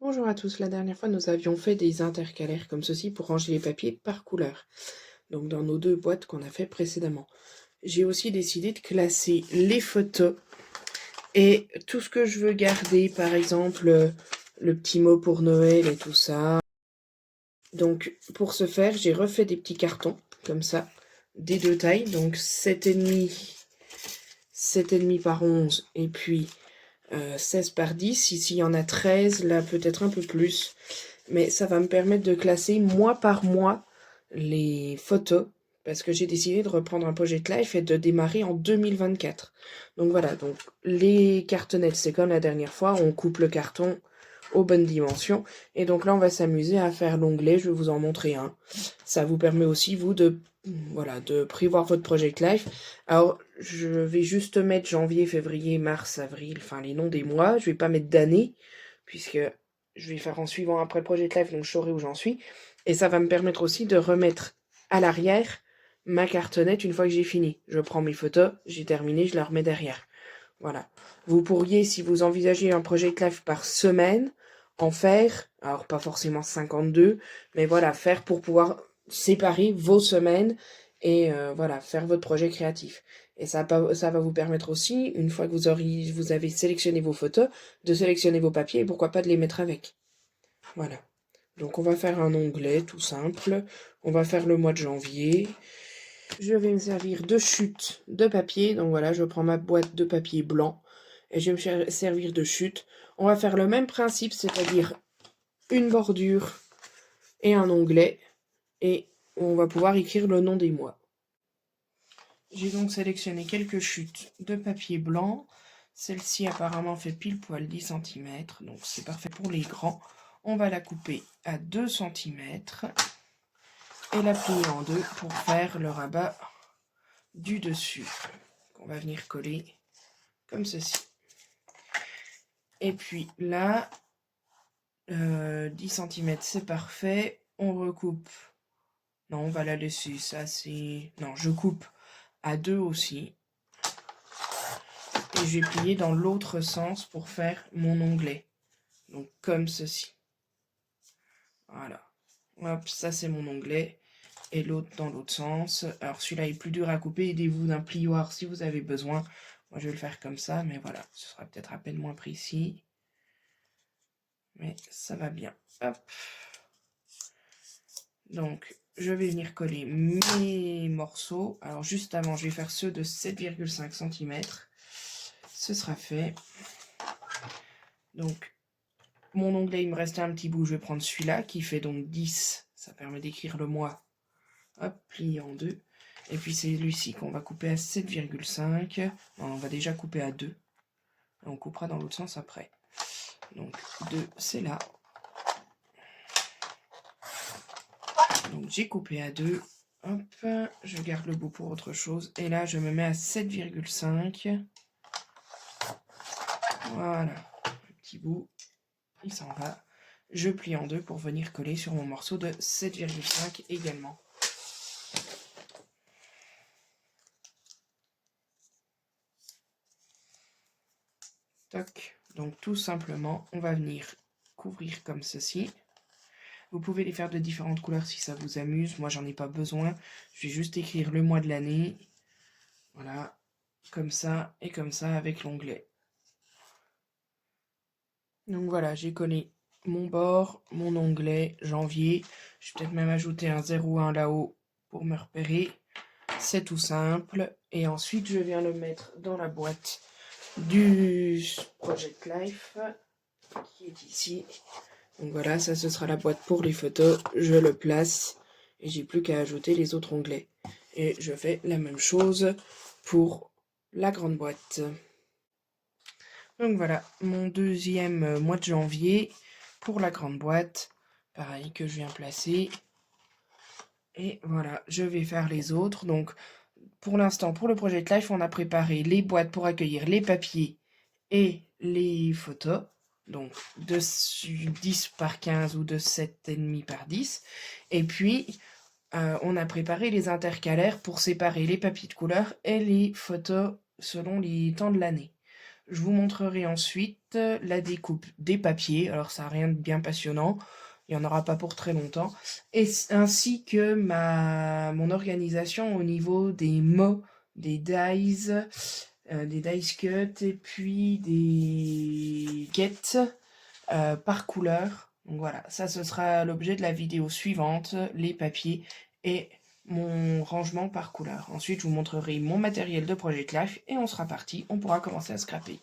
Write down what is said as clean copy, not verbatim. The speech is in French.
Bonjour à tous, la dernière fois nous avions fait des intercalaires comme ceci pour ranger les papiers par couleur, donc dans nos deux boîtes qu'on a fait précédemment. J'ai aussi décidé de classer les photos et tout ce que je veux garder, par exemple le petit mot pour Noël et tout ça. Donc pour ce faire, j'ai refait des petits cartons comme ça, des deux tailles, donc 7,5 par 11 et puis 16 par 10. Ici il y en a 13, là peut-être un peu plus. Mais ça va me permettre de classer mois par mois les photos, parce que j'ai décidé de reprendre un Project Life et de démarrer en 2024. Donc voilà, donc les cartonnettes, c'est comme la dernière fois, on coupe le carton aux bonnes dimensions. Et donc là, on va s'amuser à faire l'onglet, je vais vous en montrer un. Ça vous permet aussi, vous, de prévoir votre Project Life. Alors, je vais juste mettre janvier, février, mars, avril, enfin les noms des mois. Je vais pas mettre d'année, puisque je vais faire en suivant après le Project Life, donc je saurai où j'en suis. Et ça va me permettre aussi de remettre à l'arrière ma cartonnette une fois que j'ai fini. Je prends mes photos, j'ai terminé, je la remets derrière. Voilà. Vous pourriez, si vous envisagez un Project Life par semaine, en faire, alors pas forcément 52, mais voilà, faire pour pouvoir séparer vos semaines et voilà, faire votre projet créatif. Et ça va vous permettre aussi, une fois que vous avez sélectionné vos photos, de sélectionner vos papiers et pourquoi pas de les mettre avec. Voilà. Donc on va faire un onglet tout simple. On va faire le mois de janvier. Je vais me servir de chute de papier. Donc voilà, je prends ma boîte de papier blanc et je vais me servir de chute. On va faire le même principe, c'est-à-dire une bordure et un onglet. Et on va pouvoir écrire le nom des mois. J'ai donc sélectionné quelques chutes de papier blanc. Celle-ci apparemment fait pile poil 10 cm, donc c'est parfait pour les grands. On va la couper à 2 cm et la plier en deux pour faire le rabat du dessus. On va venir coller comme ceci. Et puis là, 10 cm c'est parfait. On recoupe. Non, on va la laisser, ça c'est... Non, je coupe à 2 aussi. Et je vais plier dans l'autre sens pour faire mon onglet. Donc comme ceci. Voilà. Hop, ça c'est mon onglet. Et l'autre dans l'autre sens. Alors celui-là est plus dur à couper. Aidez-vous d'un plioir si vous avez besoin. Moi je vais le faire comme ça, mais voilà. Ce sera peut-être à peine moins précis. Mais ça va bien. Hop. Donc je vais venir coller mes morceaux. Alors juste avant, je vais faire ceux de 7,5 cm. Ce sera fait. Donc mon onglet, il me restait un petit bout. Je vais prendre celui-là qui fait donc 10. Ça permet d'écrire le mois. Hop, plié en deux. Et puis c'est celui-ci qu'on va couper à 7,5. On va déjà couper à 2. On coupera dans l'autre sens après. Donc 2, c'est là. Donc j'ai coupé à 2. Hop, je garde le bout pour autre chose. Et là, je me mets à 7,5. Voilà. Le petit bout, il s'en va. Je plie en deux pour venir coller sur mon morceau de 7,5 également. Toc. Donc tout simplement, on va venir couvrir comme ceci. Vous pouvez les faire de différentes couleurs si ça vous amuse. Moi, j'en ai pas besoin. Je vais juste écrire le mois de l'année. Voilà, comme ça et comme ça avec l'onglet. Donc voilà, j'ai collé mon bord, mon onglet, janvier. Je vais peut-être même ajouter un 01 là-haut pour me repérer. C'est tout simple. Et ensuite, je viens le mettre dans la boîte du Project Life qui est ici. Donc voilà, ça ce sera la boîte pour les photos. Je le place et j'ai plus qu'à ajouter les autres onglets. Et je fais la même chose pour la grande boîte. Donc voilà, mon deuxième mois de janvier pour la grande boîte. Pareil que je viens placer. Et voilà, je vais faire les autres. Donc pour l'instant, pour le Project Life, on a préparé les boîtes pour accueillir les papiers et les photos. Donc de 10 par 15 ou de 7,5 par 10. Et puis, on a préparé les intercalaires pour séparer les papiers de couleur et les photos selon les temps de l'année. Je vous montrerai ensuite la découpe des papiers. Alors ça n'a rien de bien passionnant, il n'y en aura pas pour très longtemps. Ainsi que mon organisation au niveau des mots, des dies cut et puis des get par couleur. Donc voilà, ça ce sera l'objet de la vidéo suivante, les papiers et mon rangement par couleur. Ensuite, je vous montrerai mon matériel de Project Life et on sera parti, on pourra commencer à scraper.